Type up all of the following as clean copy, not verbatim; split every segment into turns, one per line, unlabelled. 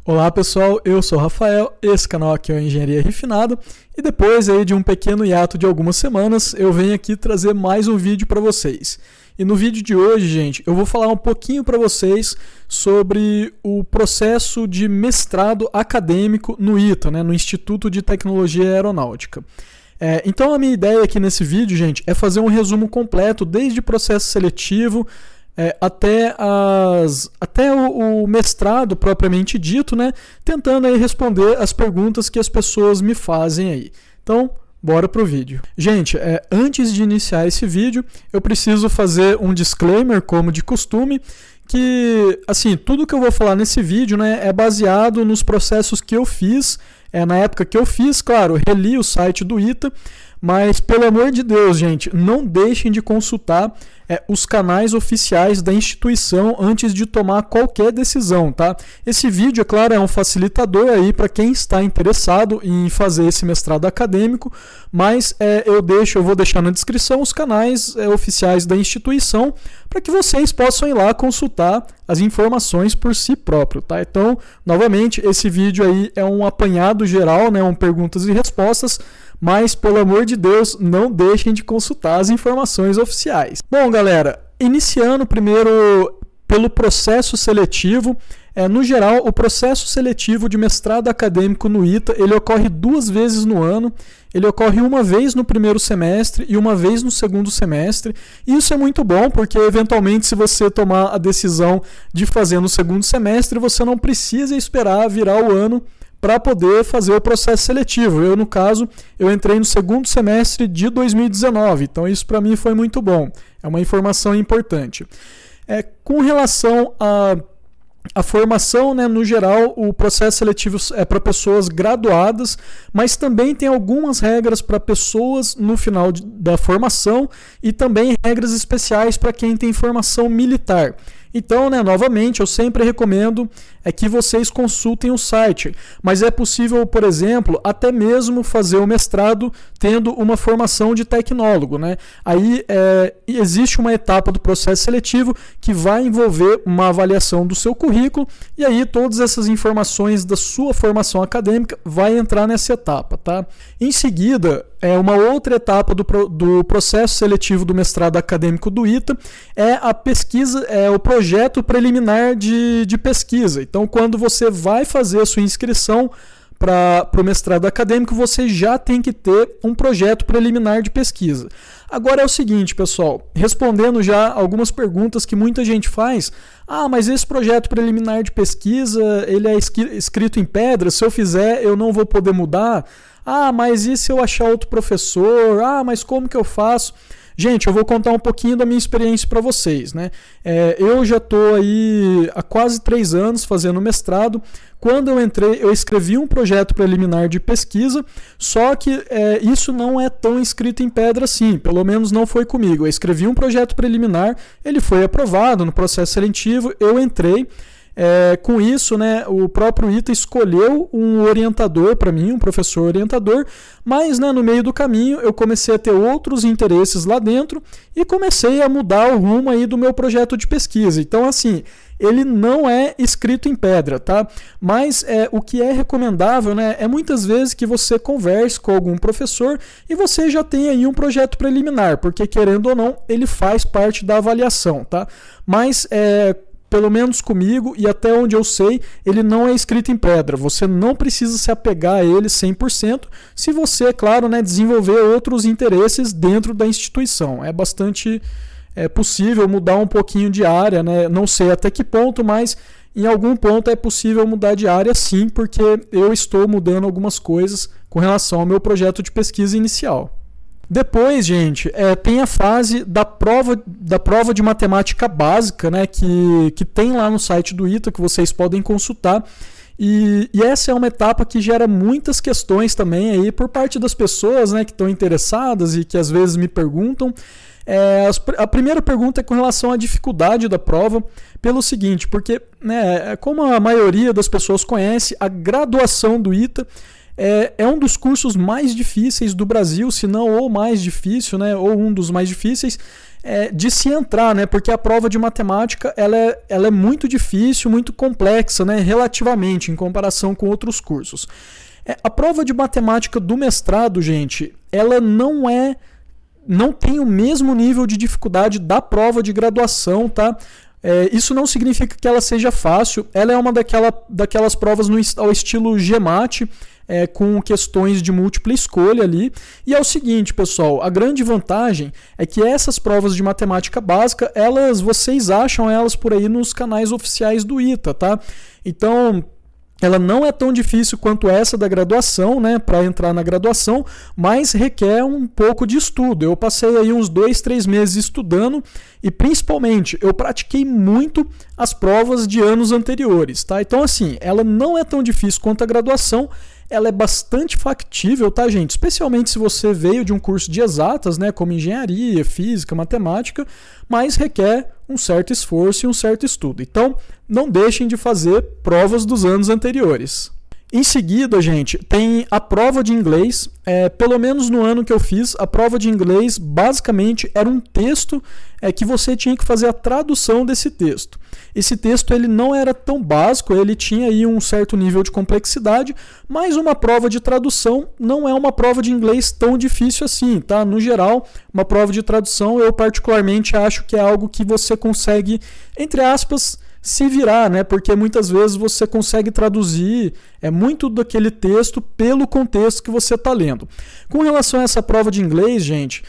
Olá pessoal, eu sou o Rafael, esse canal aqui é o Engenharia Refinada e depois aí de um pequeno hiato de algumas semanas eu venho aqui trazer mais um vídeo para vocês. E no vídeo de hoje, gente, eu vou falar um pouquinho para vocês sobre o processo de mestrado acadêmico no ITA, no Instituto de Tecnologia Aeronáutica. Então a minha ideia aqui nesse vídeo, gente, é fazer um resumo completo desde o processo seletivo até o mestrado propriamente dito, tentando aí responder as perguntas que as pessoas me fazem aí. Então, bora pro vídeo. Gente, antes de iniciar esse vídeo, eu preciso fazer um disclaimer, como de costume, que, assim, tudo que eu vou falar nesse vídeo, é baseado nos processos que eu fiz, na época que eu fiz, claro, reli o site do ITA, mas, pelo amor de Deus, gente, não deixem de consultar os canais oficiais da instituição antes de tomar qualquer decisão, tá? Esse vídeo, é claro, é um facilitador aí para quem está interessado em fazer esse mestrado acadêmico, mas eu vou deixar na descrição os canais oficiais da instituição para que vocês possam ir lá consultar as informações por si próprio, tá? Então, novamente, esse vídeo aí é um apanhado geral, um perguntas e respostas, mas, pelo amor de Deus, não deixem de consultar as informações oficiais. Bom, galera, iniciando primeiro pelo processo seletivo. No geral, o processo seletivo de mestrado acadêmico no ITA, ele ocorre 2 vezes no ano. Ele ocorre uma vez no primeiro semestre e uma vez no segundo semestre. E isso é muito bom, porque eventualmente, se você tomar a decisão de fazer no segundo semestre, você não precisa esperar virar o ano para poder fazer o processo seletivo. Eu, no caso, eu entrei no segundo semestre de 2019, então isso para mim foi muito bom. É uma informação importante. Com relação a formação, no geral, o processo seletivo é para pessoas graduadas, mas também tem algumas regras para pessoas no final da formação e também regras especiais para quem tem formação militar. Então, novamente, eu sempre recomendo que vocês consultem o site, mas é possível, por exemplo, até mesmo fazer o mestrado tendo uma formação de tecnólogo, Aí existe uma etapa do processo seletivo que vai envolver uma avaliação do seu currículo e aí todas essas informações da sua formação acadêmica vai entrar nessa etapa, tá? Em seguida, uma outra etapa do processo seletivo do mestrado acadêmico do ITA é a pesquisa, o projeto preliminar de pesquisa. Então, quando você vai fazer a sua inscrição para o mestrado acadêmico, você já tem que ter um projeto preliminar de pesquisa. Agora é o seguinte, pessoal, respondendo já algumas perguntas que muita gente faz, mas esse projeto preliminar de pesquisa, ele é escrito em pedra, se eu fizer eu não vou poder mudar, mas e se eu achar outro professor, mas como que eu faço? Gente, eu vou contar um pouquinho da minha experiência para vocês, Eu já estou aí há quase 3 anos fazendo mestrado. Quando eu entrei, eu escrevi um projeto preliminar de pesquisa, só que isso não é tão escrito em pedra assim, pelo menos não foi comigo. Eu escrevi um projeto preliminar, ele foi aprovado no processo seletivo, eu entrei. Com isso, o próprio ITA escolheu um orientador para mim, um professor orientador, mas no meio do caminho eu comecei a ter outros interesses lá dentro e comecei a mudar o rumo aí do meu projeto de pesquisa. Então, assim, ele não é escrito em pedra, tá? Mas o que é recomendável, é muitas vezes que você converse com algum professor e você já tem aí um projeto preliminar, porque querendo ou não, ele faz parte da avaliação, tá? Mas pelo menos comigo e até onde eu sei, ele não é escrito em pedra. Você não precisa se apegar a ele 100% se você, claro, desenvolver outros interesses dentro da instituição. É bastante possível mudar um pouquinho de área, Não sei até que ponto, mas em algum ponto é possível mudar de área sim, porque eu estou mudando algumas coisas com relação ao meu projeto de pesquisa inicial. Depois, gente, tem a fase da prova de matemática básica, que tem lá no site do ITA, que vocês podem consultar. E essa é uma etapa que gera muitas questões também aí por parte das pessoas que estão interessadas e que às vezes me perguntam. A primeira pergunta é com relação à dificuldade da prova, pelo seguinte, porque como a maioria das pessoas conhece, a graduação do ITA é um dos cursos mais difíceis do Brasil, se não o mais difícil, ou um dos mais difíceis. de se entrar, né? Porque a prova de matemática ela é muito difícil, muito complexa, né? Relativamente, em comparação com outros cursos. A prova de matemática do mestrado, gente, ela não tem o mesmo nível de dificuldade da prova de graduação, tá? Isso não significa que ela seja fácil, ela é uma daquelas provas ao estilo GMAT, com questões de múltipla escolha ali. E é o seguinte, pessoal, a grande vantagem é que essas provas de matemática básica, vocês acham elas por aí nos canais oficiais do ITA, tá? Então, ela não é tão difícil quanto essa da graduação, né, para entrar na graduação, mas requer um pouco de estudo. Eu passei aí uns 2-3 meses estudando e, principalmente, eu pratiquei muito as provas de anos anteriores, tá? Então, assim, ela não é tão difícil quanto a graduação, ela é bastante factível, tá, gente? Especialmente se você veio de um curso de exatas, né, como engenharia, física, matemática, mas requer um certo esforço e um certo estudo. Então, não deixem de fazer provas dos anos anteriores. Em seguida, gente, tem a prova de inglês. Pelo menos no ano que eu fiz, a prova de inglês basicamente era um texto que você tinha que fazer a tradução desse texto. Esse texto ele não era tão básico, ele tinha aí um certo nível de complexidade, mas uma prova de tradução não é uma prova de inglês tão difícil assim, tá? No geral, uma prova de tradução eu particularmente acho que é algo que você consegue, entre aspas, se virar, né? Porque muitas vezes você consegue traduzir muito daquele texto pelo contexto que você está lendo. Com relação a essa prova de inglês, gente,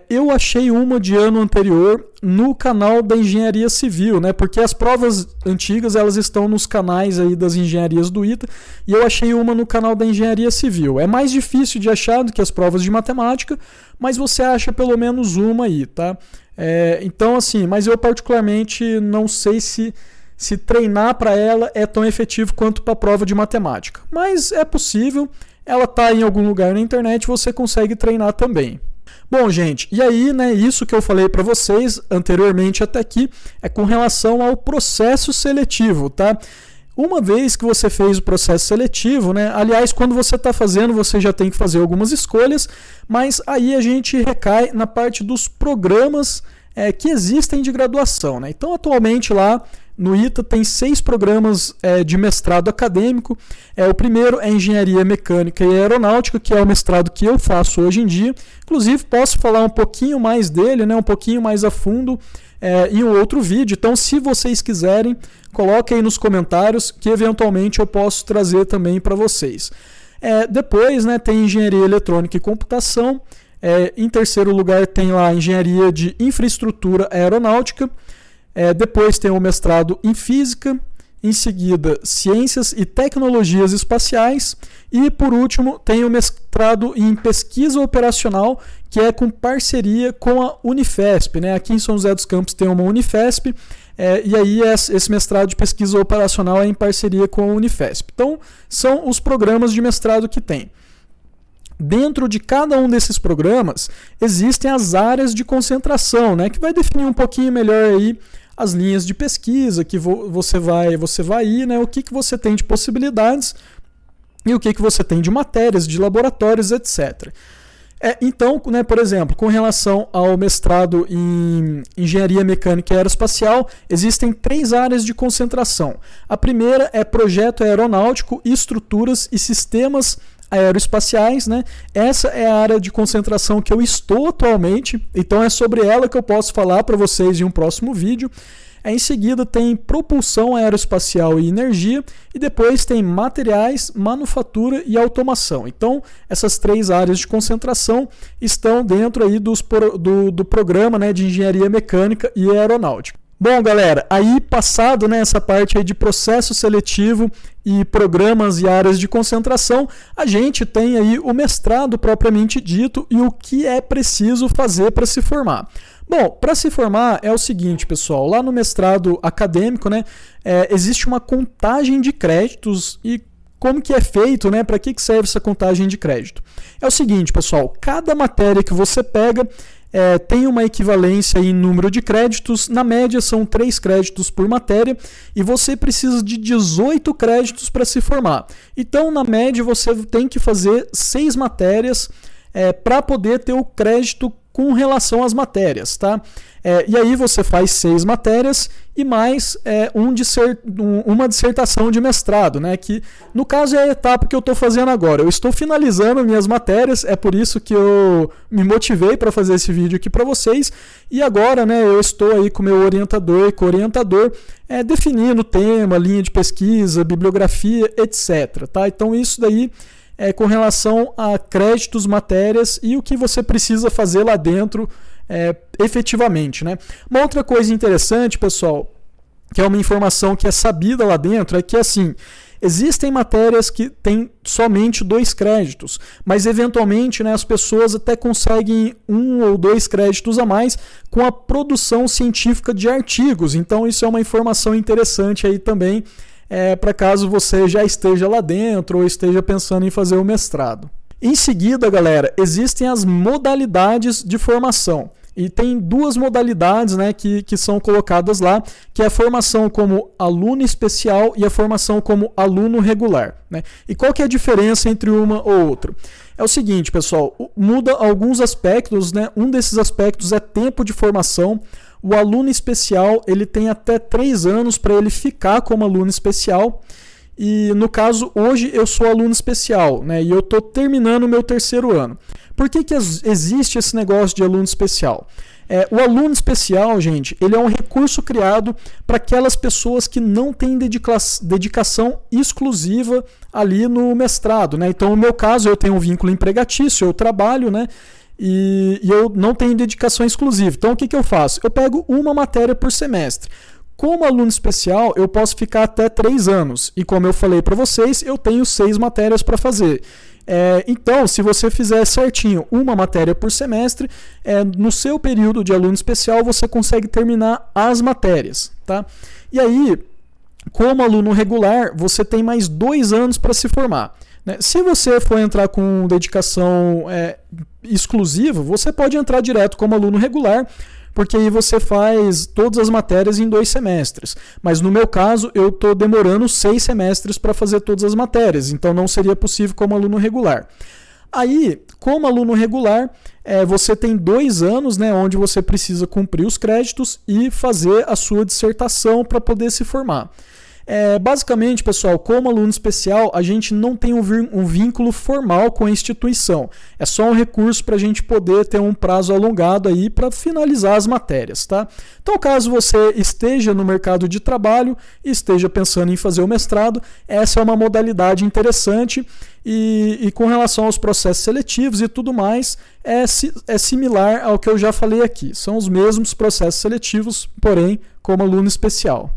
eu achei uma de ano anterior no canal da Engenharia Civil, né? Porque as provas antigas elas estão nos canais aí das engenharias do ITA e eu achei uma no canal da Engenharia Civil. É mais difícil de achar do que as provas de matemática, mas você acha pelo menos uma aí, tá? Então, assim, mas eu particularmente não sei se treinar para ela é tão efetivo quanto para a prova de matemática. Mas é possível, ela está em algum lugar na internet, você consegue treinar também. Bom, gente, e aí, né, isso que eu falei para vocês anteriormente até aqui é com relação ao processo seletivo, tá? Uma vez que você fez o processo seletivo, né, aliás, quando você está fazendo, você já tem que fazer algumas escolhas, mas aí a gente recai na parte dos programas que existem de graduação, né? Então, atualmente lá no ITA tem 6 programas de mestrado acadêmico. O primeiro é Engenharia Mecânica e Aeronáutica, que é o mestrado que eu faço hoje em dia. Inclusive, posso falar um pouquinho mais dele, né, um pouquinho mais a fundo em um outro vídeo. Então, se vocês quiserem, coloquem aí nos comentários que eventualmente eu posso trazer também para vocês. Depois, né, tem Engenharia Eletrônica e Computação. Em terceiro lugar tem lá Engenharia de Infraestrutura Aeronáutica. Depois tem o mestrado em Física, em seguida Ciências e Tecnologias Espaciais e por último tem o mestrado em Pesquisa Operacional, que é com parceria com a Unifesp, né? Aqui em São José dos Campos tem uma Unifesp e aí esse mestrado de Pesquisa Operacional é em parceria com a Unifesp. Então são os programas de mestrado que tem. Dentro de cada um desses programas existem as áreas de concentração, né, que vai definir um pouquinho melhor aí as linhas de pesquisa que você vai ir, né, o que você tem de possibilidades e o que você tem de matérias, de laboratórios, etc. Então, né, por exemplo, com relação ao mestrado em Engenharia Mecânica e Aeroespacial, existem 3 áreas de concentração. A primeira é Projeto Aeronáutico, Estruturas e Sistemas Aeroespaciais, né? Essa é a área de concentração que eu estou atualmente, então é sobre ela que eu posso falar para vocês em um próximo vídeo. Em seguida tem Propulsão Aeroespacial e Energia e depois tem Materiais, Manufatura e Automação. Então essas 3 áreas de concentração estão dentro aí do programa, né, de Engenharia Mecânica e Aeronáutica. Bom, galera, aí passado, né, essa parte aí de processo seletivo e programas e áreas de concentração, a gente tem aí o mestrado propriamente dito e o que é preciso fazer para se formar. Bom, para se formar é o seguinte, pessoal, lá no mestrado acadêmico, né, existe uma contagem de créditos e como que é feito, né, para que serve essa contagem de crédito? É o seguinte, pessoal, cada matéria que você pega tem uma equivalência em número de créditos, na média são 3 créditos por matéria e você precisa de 18 créditos para se formar. Então, na média, você tem que fazer 6 matérias para poder ter o crédito com relação às matérias, tá? E aí você faz 6 matérias e mais uma dissertação de mestrado, né? Que no caso é a etapa que eu estou fazendo agora. Eu estou finalizando minhas matérias, é por isso que eu me motivei para fazer esse vídeo aqui para vocês. E agora, né, eu estou aí com o meu orientador e co-orientador definindo tema, linha de pesquisa, bibliografia, etc. Tá? Então isso daí é com relação a créditos, matérias e o que você precisa fazer lá dentro efetivamente, né? Uma outra coisa interessante, pessoal, que é uma informação que é sabida lá dentro, é que assim, existem matérias que têm somente 2 créditos, mas eventualmente, né, as pessoas até conseguem 1 ou 2 créditos a mais com a produção científica de artigos. Então isso é uma informação interessante aí também, para caso você já esteja lá dentro ou esteja pensando em fazer o mestrado. Em seguida, galera, existem as modalidades de formação. E tem 2 modalidades, né, que são colocadas lá, que é a formação como aluno especial e a formação como aluno regular, né? E qual que é a diferença entre uma ou outra? É o seguinte, pessoal, muda alguns aspectos, né? Um desses aspectos é tempo de formação. O aluno especial, ele tem até 3 anos para ele ficar como aluno especial. E no caso, hoje eu sou aluno especial, né? E eu estou terminando o meu 3º ano. Por que existe esse negócio de aluno especial? O aluno especial, gente, ele é um recurso criado para aquelas pessoas que não têm dedicação exclusiva ali no mestrado, né? Então, no meu caso, eu tenho um vínculo empregatício, eu trabalho, né? E eu não tenho dedicação exclusiva. Então, o que eu faço? Eu pego uma matéria por semestre. Como aluno especial, eu posso ficar até 3 anos. E como eu falei para vocês, eu tenho 6 matérias para fazer. Então, se você fizer certinho uma matéria por semestre, no seu período de aluno especial, você consegue terminar as matérias. Tá? E aí, como aluno regular, você tem mais 2 anos para se formar. Né? Se você for entrar com dedicação exclusiva, você pode entrar direto como aluno regular, porque aí você faz todas as matérias em 2 semestres. Mas no meu caso, eu estou demorando 6 semestres para fazer todas as matérias, então não seria possível como aluno regular. Aí, como aluno regular, você tem 2 anos, né, onde você precisa cumprir os créditos e fazer a sua dissertação para poder se formar. Basicamente, pessoal, como aluno especial, a gente não tem um vínculo formal com a instituição. É só um recurso para a gente poder ter um prazo alongado aí para finalizar as matérias, tá? Então, caso você esteja no mercado de trabalho e esteja pensando em fazer o mestrado, essa é uma modalidade interessante e com relação aos processos seletivos e tudo mais, é similar ao que eu já falei aqui. São os mesmos processos seletivos, porém, como aluno especial.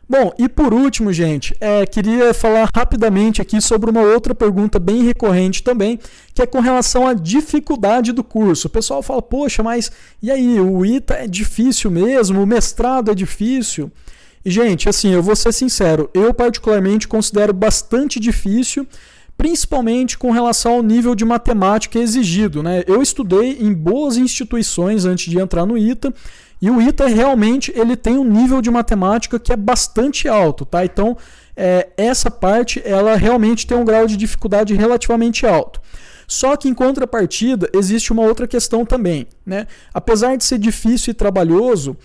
Bom, e por último, gente, queria falar rapidamente aqui sobre uma outra pergunta bem recorrente também, que é com relação à dificuldade do curso. O pessoal fala, poxa, mas e aí, o ITA é difícil mesmo? O mestrado é difícil? E, gente, assim, eu vou ser sincero, eu particularmente considero bastante difícil, principalmente com relação ao nível de matemática exigido, né? Eu estudei em boas instituições antes de entrar no ITA, e o ITA realmente ele tem um nível de matemática que é bastante alto, tá? Então, essa parte ela realmente tem um grau de dificuldade relativamente alto. Só que em contrapartida existe uma outra questão também, né? Apesar de ser difícil e trabalhoso,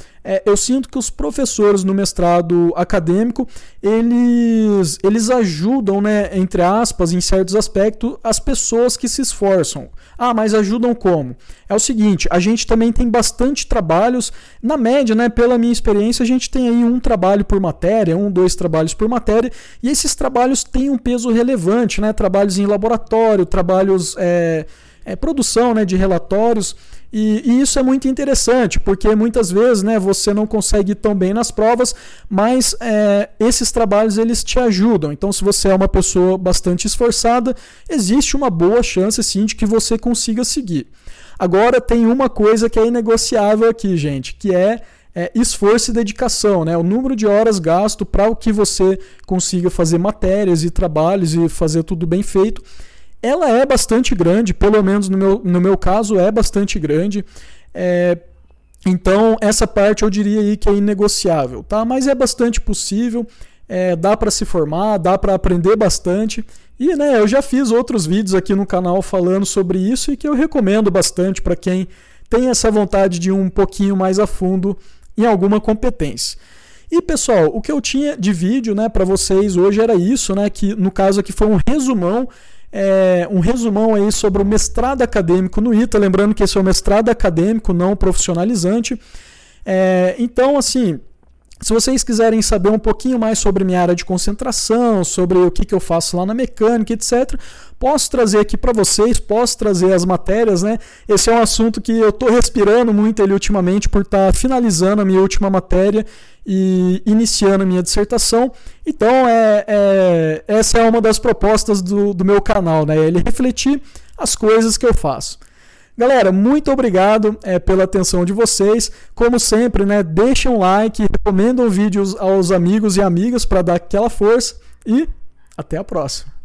eu sinto que os professores no mestrado acadêmico eles ajudam, né, entre aspas, em certos aspectos, as pessoas que se esforçam. Ah, mas ajudam como? É o seguinte, a gente também tem bastante trabalhos, na média, né, pela minha experiência, a gente tem aí 1 trabalho por matéria, 1, 2 trabalhos por matéria, e esses trabalhos têm um peso relevante, né, trabalhos em laboratório, trabalhos, produção, né, de relatórios, e isso é muito interessante, porque muitas vezes, né, você não consegue ir tão bem nas provas, mas esses trabalhos eles te ajudam. Então, se você é uma pessoa bastante esforçada, existe uma boa chance sim de que você consiga seguir. Agora, tem uma coisa que é inegociável aqui, gente, que é esforço e dedicação, né? O número de horas gasto para o que você consiga fazer matérias e trabalhos e fazer tudo bem feito. Ela é bastante grande, pelo menos no meu caso é bastante grande, então essa parte eu diria aí que é inegociável, tá? Mas é bastante possível, dá para se formar, dá para aprender bastante e, né, eu já fiz outros vídeos aqui no canal falando sobre isso e que eu recomendo bastante para quem tem essa vontade de ir um pouquinho mais a fundo em alguma competência. E pessoal, o que eu tinha de vídeo, né, para vocês hoje era isso, né, que no caso aqui foi um resumão aí sobre o mestrado acadêmico no ITA, lembrando que esse é o mestrado acadêmico, não profissionalizante. Então, assim, se vocês quiserem saber um pouquinho mais sobre minha área de concentração, sobre o que eu faço lá na mecânica, etc., posso trazer aqui para vocês, posso trazer as matérias, né? Esse é um assunto que eu estou respirando muito ele ultimamente por estar finalizando a minha última matéria e iniciando a minha dissertação. Então, essa é uma das propostas do meu canal, né? Ele refletir as coisas que eu faço. Galera, muito obrigado pela atenção de vocês. Como sempre, né, deixem um like, recomendam vídeos aos amigos e amigas para dar aquela força e até a próxima.